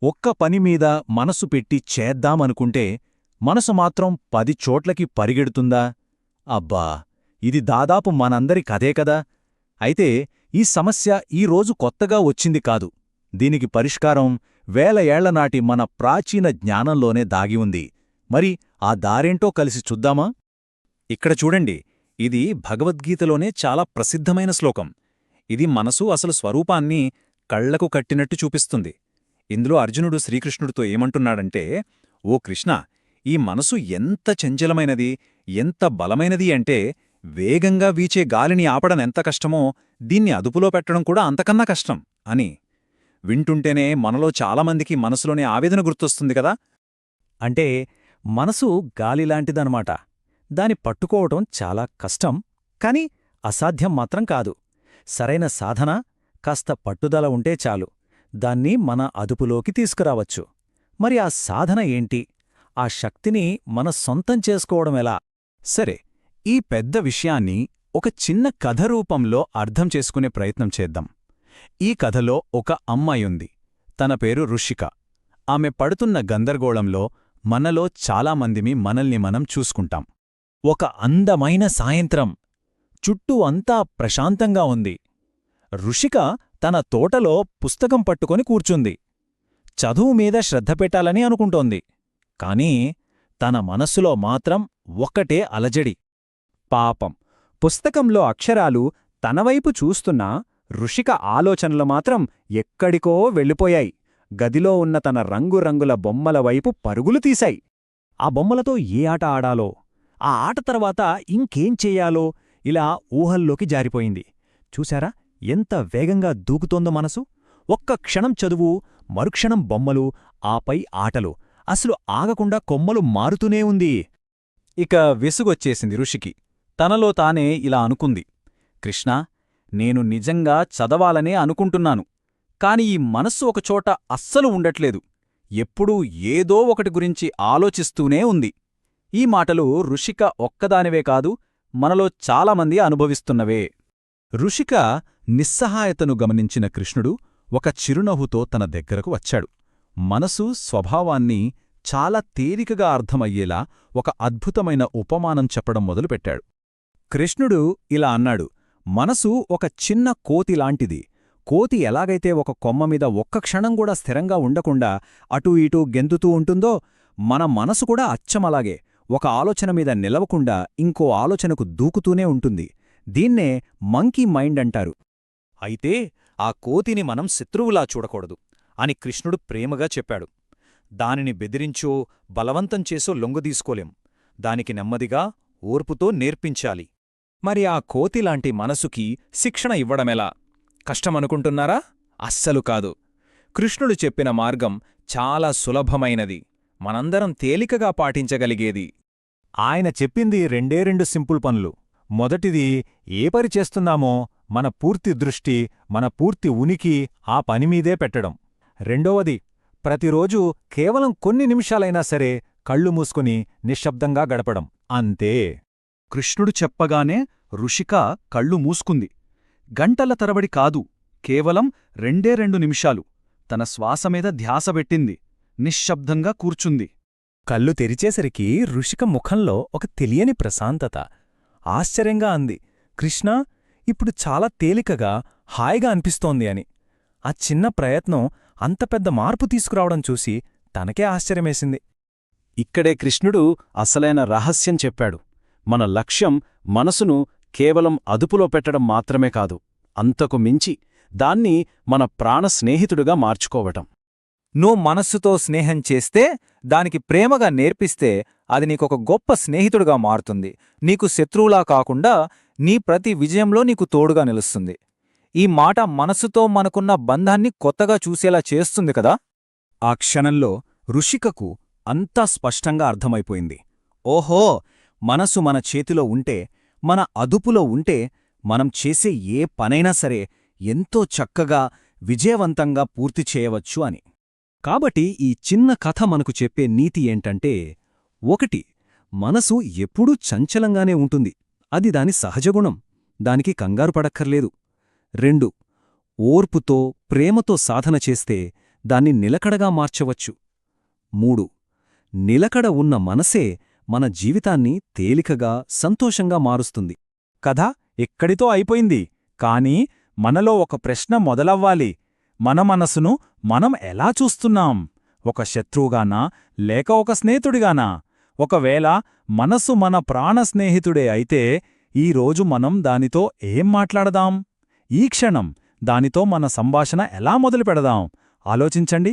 ఒక్క పనిమీద మనసు పెట్టి చేద్దామనుకుంటే మనసు మాత్రం 10 చోట్లకి పరిగెడుతుందా? అబ్బా, ఇది దాదాపు మనందరి కథే కదా. అయితే ఈ సమస్య ఈరోజు కొత్తగా వచ్చింది కాదు. దీనికి పరిష్కారం వేల ఏళ్లనాటి మన ప్రాచీన జ్ఞానంలోనే దాగి ఉంది. మరి ఆ దారేంటో కలిసి చూద్దామా? ఇక్కడ చూడండి, ఇది భగవద్గీతలోనే చాలా ప్రసిద్ధమైన శ్లోకం. ఇది మనసు అసలు స్వరూపాన్ని కళ్లకు కట్టినట్టు చూపిస్తుంది. ఇందులో అర్జునుడు శ్రీకృష్ణుడితో ఏమంటున్నాడంటే, ఓ కృష్ణ, ఈ మనసు ఎంత చంచలమైనది, ఎంత బలమైనది అంటే వేగంగా వీచే గాలిని ఆపడనెంత కష్టమో దీన్ని అదుపులో పెట్టడం కూడా అంతకన్నా కష్టం అని. వింటుంటేనే మనలో చాలామందికి మనసులోని ఆవేదన గుర్తొస్తుంది కదా. అంటే మనసు గాలిలాంటిదనమాట. దాని పట్టుకోవటం చాలా కష్టం, కాని అసాధ్యం మాత్రం కాదు. సరైన సాధన, కాస్త పట్టుదల ఉంటే చాలు దాన్ని మన అదుపులోకి తీసుకురావచ్చు. మరి ఆ సాధన ఏంటి? ఆ శక్తిని మన సొంతం చేసుకోవడమెలా? సరే, ఈ పెద్ద విషయాన్ని ఒక చిన్న కథ రూపంలో అర్థం చేసుకునే ప్రయత్నం చేద్దాం. ఈ కథలో ఒక అమ్మాయుంది. తన పేరు రుషిక. ఆమె పడుతున్న గందరగోళంలో మనలో చాలామందిమి మనల్ని మనం చూసుకుంటాం. ఒక అందమైన సాయంత్రం. చుట్టూ అంతా ప్రశాంతంగా ఉంది. రుషిక తన తోటలో పుస్తకం పట్టుకొని కూర్చుంది. చదువు మీద శ్రద్ధ పెట్టాలని అనుకుంటోంది. కాని తన మనస్సులో మాత్రం ఒక్కటే అలజడి. పాపం, పుస్తకంలో అక్షరాలు తనవైపు చూస్తున్నా రుషిక ఆలోచనలు మాత్రం ఎక్కడికో వెళ్ళిపోయాయి. గదిలో ఉన్న తన రంగురంగుల బొమ్మల వైపు పరుగులు తీశాయి. ఆ బొమ్మలతో ఏ ఆట ఆడాలో, ఆ ఆట తర్వాత ఇంకేం చెయ్యాలో ఇలా ఊహల్లోకి జారిపోయింది. చూశారా ఎంత వేగంగా దూకుతోందో మనసు? ఒక్క క్షణం చదువు, మరుక్షణం బొమ్మలు, ఆపై ఆటలు. అసలు ఆగకుండా కొమ్మలు మారుతూనే ఉంది. ఇక విసుగొచ్చేసింది ఋషికి. తనలో తానే ఇలా అనుకుంది, కృష్ణా, నేను నిజంగా చదవాలనే అనుకుంటున్నాను. కాని ఈ మనస్సు ఒకచోట అస్సలు ఉండట్లేదు. ఎప్పుడూ ఏదో ఒకటి గురించి ఆలోచిస్తూనే ఉంది. ఈ మాటలు ఋషిక ఒక్కదానివే కాదు, మనలో చాలామంది అనుభవిస్తున్నవే. ఋషిక నిస్సహాయతను గమనించిన కృష్ణుడు ఒక చిరునవ్వుతో తన దగ్గరకు వచ్చాడు. మనసు స్వభావాన్ని చాలా తేలికగా అర్థమయ్యేలా ఒక అద్భుతమైన ఉపమానం చెప్పడం మొదలుపెట్టాడు. కృష్ణుడు ఇలా అన్నాడు, మనసు ఒక చిన్న కోతిలాంటిది. కోతి ఎలాగైతే ఒక కొమ్మమీద ఒక్క క్షణం కూడా స్థిరంగా ఉండకుండా అటూ ఇటూ గెంతుతూ ఉంటుందో, మన మనసు కూడా అచ్చమలాగే ఒక ఆలోచన మీద నిలవకుండా ఇంకో ఆలోచనకు దూకుతూనే ఉంటుంది. దీన్నే మంకీ మైండ్ అంటారు. అయితే ఆ కోతిని మనం శత్రువులా చూడకూడదు అని కృష్ణుడు ప్రేమగా చెప్పాడు. దానిని బెదిరించో, బలవంతం చేసో లొంగదీసుకోలేం. దానికి నెమ్మదిగా, ఓర్పుతో నేర్పించాలి. మరి ఆ కోతిలాంటి మనసుకి శిక్షణ ఇవ్వడమెలా? కష్టమనుకుంటున్నారా? అస్సలు కాదు. కృష్ణుడు చెప్పిన మార్గం చాలా సులభమైనది, మనందరం తేలికగా పాటించగలిగేది. ఆయన చెప్పింది రెండు సింపుల్ పనులు. మొదటిది, ఏ పని చేస్తున్నామో మన పూర్తి దృష్టి, మన పూర్తి ఉనికి ఆ పనిమీదే పెట్టడం. రెండవది, ప్రతిరోజూ కేవలం కొన్ని నిమిషాలైనా సరే కళ్ళు మూసుకుని నిశ్శబ్దంగా గడపడం. అంతే. కృష్ణుడు చెప్పగానే ఋషిక కళ్ళు మూసుకుంది. గంటల తరబడి కాదు, కేవలం 2 నిమిషాలు తన శ్వాసమీద ధ్యాస పెట్టింది. నిశ్శబ్దంగా కూర్చుంది. కళ్ళు తెరిచేసరికి ఋషిక ముఖంలో ఒక తెలియని ప్రశాంతత. ఆశ్చర్యంగా అంది, కృష్ణా, ఇప్పుడు చాలా తేలికగా, హాయిగా అనిపిస్తోంది అని. ఆ చిన్న ప్రయత్నం అంత పెద్ద మార్పు తీసుకురావడం చూసి తనకే ఆశ్చర్యమేసింది. ఇక్కడే కృష్ణుడు అసలైన రహస్యం చెప్పాడు. మన లక్ష్యం మనసును కేవలం అదుపులో పెట్టడం మాత్రమే కాదు, అంతకు మించి దాన్ని మన ప్రాణ స్నేహితుడుగా మార్చుకోవటం. నువ్వు మనస్సుతో స్నేహం చేస్తే, దానికి ప్రేమగా నేర్పిస్తే, అది నీకొక గొప్ప స్నేహితుడుగా మారుతుంది. నీకు శత్రువులా కాకుండా నీ ప్రతి విజయంలో నీకు తోడుగా నిలుస్తుంది. ఈ మాట మనస్సుతో మనకున్న బంధాన్ని కొత్తగా చూసేలా చేస్తుంది కదా. ఆ క్షణంలో ఋషికకు అంతా స్పష్టంగా అర్థమైపోయింది. ఓహో, మనసు మన చేతిలో ఉంటే, మన అదుపులో ఉంటే, మనం చేసే ఏ పనైనా సరే ఎంతో చక్కగా, విజయవంతంగా పూర్తి చేయవచ్చు అని. కాబట్టి ఈ చిన్న కథ మనకు చెప్పే నీతి ఏంటంటే, 1. మనసు ఎప్పుడూ చంచలంగానే ఉంటుంది. అది దాని సహజగుణం. దానికి కంగారు పడక్కర్లేదు. 2. ఓర్పుతో, ప్రేమతో సాధన చేస్తే దాన్ని నిలకడగా మార్చవచ్చు. 3. నిలకడ ఉన్న మనసే మన జీవితాన్ని తేలికగా, సంతోషంగా మారుస్తుంది. కథ ఇక్కడితో అయిపోయింది. కానీ మనలో ఒక ప్రశ్న మొదలవ్వాలి. మన మనసును మనం ఎలా చూస్తున్నాం? ఒక శత్రువుగానా లేక ఒక స్నేహితుడిగానా? ఒకవేళ మనసు మన ప్రాణ స్నేహితుడే అయితే ఈరోజు మనం దానితో ఏం మాట్లాడదాం? ఈ క్షణం దానితో మన సంభాషణ ఎలా మొదలుపెడదాం? ఆలోచించండి.